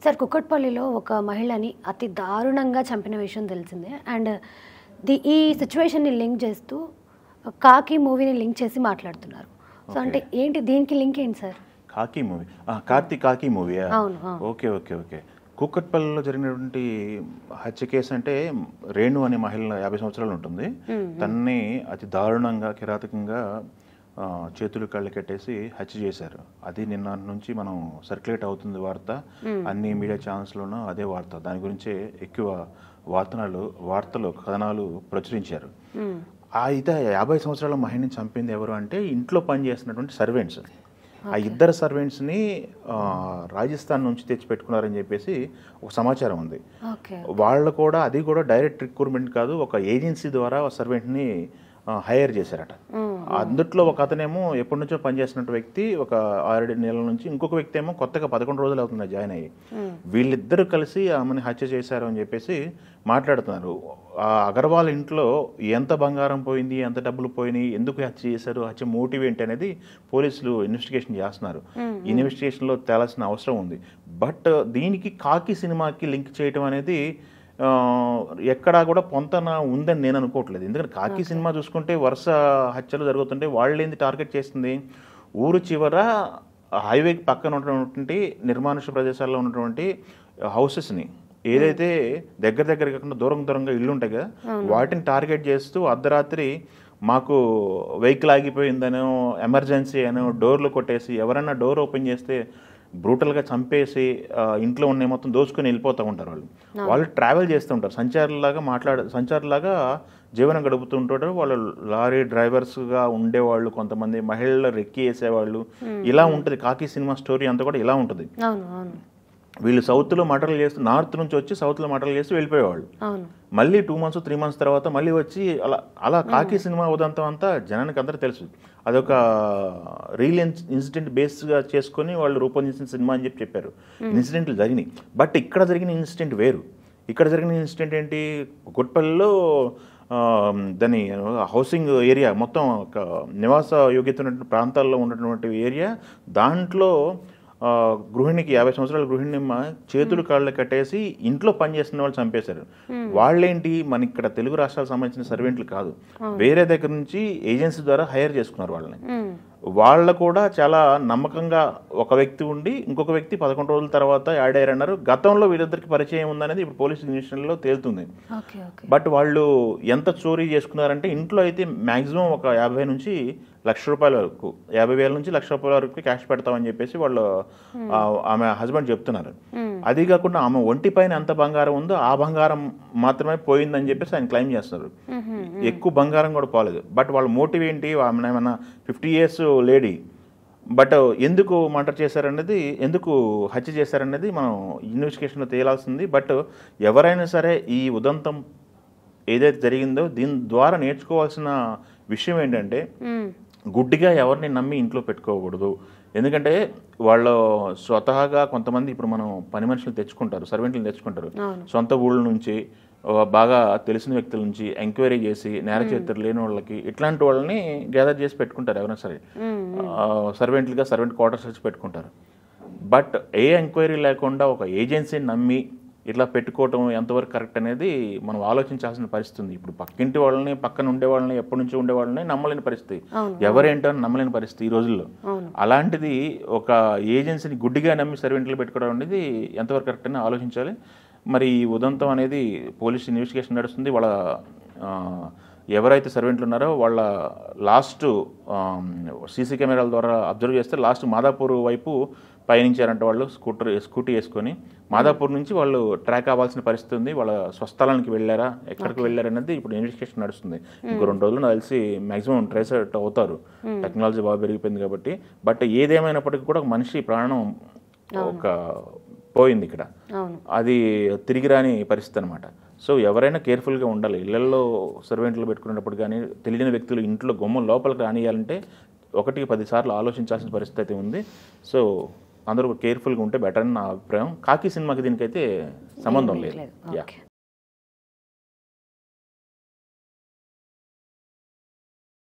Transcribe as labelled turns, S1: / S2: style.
S1: Sir కుక్కట్పల్లిలో ఒక మహిళని అతి దారుణంగా చంపిన విషయం తెలిసిందే. అండ్ ఈ సిచ్యువేషన్‌ని లింక్ చేస్తూ 'కాకి' మూవీని లింక్ చేసి మాట్లాడుతున్నారు. So
S2: okay.
S1: అంటే ఏంటి దీనికి లింక్ ఏంటి సార్?
S2: 'కాకి' మూవీ. కార్తీక్ 'కాకి' మూవీయా?
S1: అవును.
S2: ఓకే. ఓకే. ఓకే. కూకట్పల్లిలో జరిగినటువంటి హత్య కేసు అంటే రేణు అనే మహిళ 50 సంవత్సరాలు ఉంటుంది. తనని అతి దారుణంగా, కిరాతకంగా చేతులు కళ్ళు కట్టేసి హత్య చేశారు. అది నిన్న నుంచి మనం సర్క్యులేట్ అవుతుంది వార్త. అన్ని మీడియా ఛానల్స్లోనూ అదే వార్త. దాని గురించే ఎక్కువ వార్తలు కథనాలు ప్రచురించారు. అయితే 50 సంవత్సరాల మహిళని చంపింది ఎవరు అంటే ఇంట్లో పనిచేస్తున్నటువంటి సర్వెంట్స్. ఆ ఇద్దరు సర్వెంట్స్ని రాజస్థాన్ నుంచి తెచ్చిపెట్టుకున్నారని చెప్పేసి ఒక సమాచారం ఉంది. వాళ్ళు కూడా అది కూడా డైరెక్ట్ రిక్రూట్మెంట్ కాదు, ఒక ఏజెన్సీ ద్వారా సర్వెంట్ని హైర్ చేశారట. అందుట్లో ఒక అతనేమో ఎప్పటి నుంచో పనిచేస్తున్న వ్యక్తి, ఒక 6 నెలల నుంచి, ఇంకొక వ్యక్తి ఏమో కొత్తగా 11 రోజులు అవుతుంది జాయిన్ అయ్యి. వీళ్ళిద్దరూ కలిసి ఆమెను హత్య చేశారు అని చెప్పేసి మాట్లాడుతున్నారు. ఆ అగర్వాల్ ఇంట్లో ఎంత బంగారం పోయింది, ఎంత డబ్బులు పోయినాయి, ఎందుకు హత్య చేశారు, హత్య మోటివ్ ఏంటి అనేది పోలీసులు ఇన్వెస్టిగేషన్ చేస్తున్నారు. ఇన్వెస్టిగేషన్లో తేలాల్సిన అవసరం ఉంది. బట్ దీనికి 'కాకి' సినిమాకి లింక్ చేయడం అనేది ఎక్కడా కూడా పొంతన ఉందని నేను అనుకోవట్లేదు. ఎందుకంటే 'కాకి' సినిమా చూసుకుంటే వరుస హత్యలు జరుగుతుంటే వాళ్ళేంది టార్గెట్ చేస్తుంది, ఊరు చివర హైవేకి పక్కన ఉన్నటువంటి నిర్మానుష ప్రదేశాల్లో ఉన్నటువంటి హౌసెస్ని, ఏదైతే దగ్గర కాకుండా దూరంగా ఇల్లు ఉంటాయి కదా, వాటిని టార్గెట్ చేస్తూ అర్ధరాత్రి మాకు వెహికల్ ఆగిపోయిందనో, ఎమర్జెన్సీ అనో డోర్లు కొట్టేసి, ఎవరైనా డోర్ ఓపెన్ చేస్తే బ్రూటల్గా చంపేసి ఇంట్లో ఉన్న మొత్తం దోచుకొని వెళ్ళిపోతూ ఉంటారు. వాళ్ళు ట్రావెల్ చేస్తూ ఉంటారు, సంచారులాగా జీవనం గడుపుతూ ఉంటారు. వాళ్ళు లారీ డ్రైవర్స్గా ఉండేవాళ్ళు, కొంతమంది మహిళలు రెక్కి వేసేవాళ్ళు. ఇలా ఉంటుంది 'కాకి' సినిమా స్టోరీ అంతా కూడా ఇలా ఉంటుంది. వీళ్ళు సౌత్లో మటర్లు చేస్తూ, నార్త్ నుంచి వచ్చి సౌత్లో మటర్లు చేస్తూ వెళ్ళిపోయేవాళ్ళు. మళ్ళీ 2 months 3 months తర్వాత మళ్ళీ వచ్చి అలా 'కాకి' సినిమా ఉదంతం అంతా జనానికి అందరూ తెలుసు. అదొక రియల్ ఇన్సిడెంట్ బేస్గా చేసుకొని వాళ్ళు రూపొందించిన సినిమా అని చెప్పారు. ఇన్సిడెంట్లు జరిగినాయి. బట్ ఇక్కడ జరిగిన ఇన్సిడెంట్ వేరు. ఇక్కడ జరిగిన ఇన్సిడెంట్ ఏంటి, కుక్కట్పల్లిలో దాని హౌసింగ్ ఏరియా మొత్తం నివాస యోగ్యత ఉన్నటువంటి ప్రాంతాల్లో ఉన్నటువంటి ఏరియా. దాంట్లో గృహిణికి 50 సంవత్సరాల గృహిణిమ్మ చేతులు కాళ్ళు కట్టేసి ఇంట్లో పనిచేస్తున్న వాళ్ళు చంపేశారు. వాళ్ళేంటి, మన ఇక్కడ తెలుగు రాష్ట్రాలకు సంబంధించిన సర్వెంట్లు కాదు, వేరే దగ్గర నుంచి ఏజెన్సీ ద్వారా హైర్ చేసుకున్నారు వాళ్ళని. వాళ్ళు కూడా చాలా నమ్మకంగా ఒక వ్యక్తి ఉండి ఇంకొక వ్యక్తి 11 రోజుల తర్వాత యాడ్ అయ్యారన్నారు. గతంలో వీళ్ళిద్దరికి పరిచయం ఉందనేది ఇప్పుడు పోలీసు ఇన్వెస్టిగేషన్లో తేలుతుంది. బట్ వాళ్ళు ఎంత చోరీ చేసుకున్నారంటే, ఇంట్లో అయితే మ్యాక్సిమం ఒక 50 నుంచి ₹1,00,000 వరకు, 50,000 నుంచి ₹1,00,000 వరకు క్యాష్ పెడతామని చెప్పేసి వాళ్ళు ఆమె హస్బెండ్ చెప్తున్నారు. అది కాకుండా ఆమె ఒంటి పైన ఎంత బంగారం ఉందో ఆ బంగారం మాత్రమే పోయిందని చెప్పేసి ఆయన క్లెయిమ్ చేస్తున్నారు. ఎక్కువ బంగారం కూడా పోలేదు. బట్ వాళ్ళ మోటివ్ ఏంటి, ఆమె ఏమన్నా 50 years లేడీ, బట్ ఎందుకు మర్డర్ చేశారనేది, ఎందుకు హత్య చేశారనేది మనం ఇన్వెస్టిగేషన్లో తేలాల్సింది. బట్ ఎవరైనా సరే ఈ ఉదంతం ఏదైతే జరిగిందో దీని ద్వారా నేర్చుకోవాల్సిన విషయం ఏంటంటే, గుడ్డిగా ఎవరిని నమ్మి ఇంట్లో పెట్టుకోకూడదు. ఎందుకంటే వాళ్ళు స్వతహాగా కొంతమంది ఇప్పుడు మనం పని మనుషులు తెచ్చుకుంటారు, సర్వెంట్లను తెచ్చుకుంటారు, సొంత ఊళ్ళ నుంచి, బాగా తెలిసిన వ్యక్తుల నుంచి ఎంక్వైరీ చేసి నేర చరిత్ర లేని వాళ్ళకి, ఇట్లాంటి వాళ్ళని గ్యాదర్ చేసి పెట్టుకుంటారు ఎవరైనా సరే. సర్వెంట్లుగా సర్వెంట్ క్వార్టర్స్ వచ్చి పెట్టుకుంటారు. బట్ ఏ ఎంక్వైరీ లేకుండా ఒక ఏజెన్సీని నమ్మి ఇట్లా పెట్టుకోవటం ఎంతవరకు కరెక్ట్ అనేది మనం ఆలోచించాల్సిన పరిస్థితి ఉంది. ఇప్పుడు పక్కింటి వాళ్ళని, పక్కన ఉండే వాళ్ళని, ఎప్పటి నుంచి ఉండే వాళ్ళని నమ్మలేని పరిస్థితి, ఎవరేంటో అని నమ్మలేని పరిస్థితి ఈ రోజుల్లో. అలాంటిది ఒక ఏజెన్సీని గుడ్డిగా నమ్మి సర్వెంట్లు పెట్టుకోవడం అనేది ఎంతవరకు కరెక్ట్ అని ఆలోచించాలి. మరి ఈ ఉదంతం అనేది పోలీస్ ఇన్వెస్టిగేషన్ నడుస్తుంది. వాళ్ళ ఎవరైతే సర్వెంట్లు ఉన్నారో వాళ్ళ లాస్ట్ సీసీ కెమెరాల ద్వారా అబ్జర్వ్ చేస్తే లాస్ట్ మాదాపూర్ వైపు పయనించారంట. వాళ్ళు స్కూటీ వేసుకొని మాదాపూర్ నుంచి వాళ్ళు ట్రాక్ అవ్వాల్సిన పరిస్థితి ఉంది. వాళ్ళ స్వస్థలానికి వెళ్ళారా, ఎక్కడికి వెళ్ళారనేది ఇప్పుడు ఇన్వెస్టిగేషన్ నడుస్తుంది. ఇంకో 2 రోజులు నాకు తెలిసి మ్యాక్సిమం ట్రేస్ అవుతారు, టెక్నాలజీ బాగా పెరిగిపోయింది కాబట్టి. బట్ ఏదేమైనప్పటికీ కూడా మనిషి ప్రాణం ఒక పోయింది ఇక్కడ, అది తిరిగి రాని పరిస్థితి అనమాట. సో ఎవరైనా కేర్ఫుల్గా ఉండాలి. ఇళ్లలో సర్వెంట్లు పెట్టుకునేటప్పుడు కానీ, తెలియని వ్యక్తులు ఇంట్లో గుమ్మం లోపలికి రానియాలంటే 1కి 10 సార్లు ఆలోచించాల్సిన పరిస్థితి అయితే ఉంది. సో అందరూ కేర్ఫుల్గా ఉంటే బెటర్ అని నా అభిప్రాయం. 'కాకి' సినిమాకి దీనికైతే సంబంధం లేదు.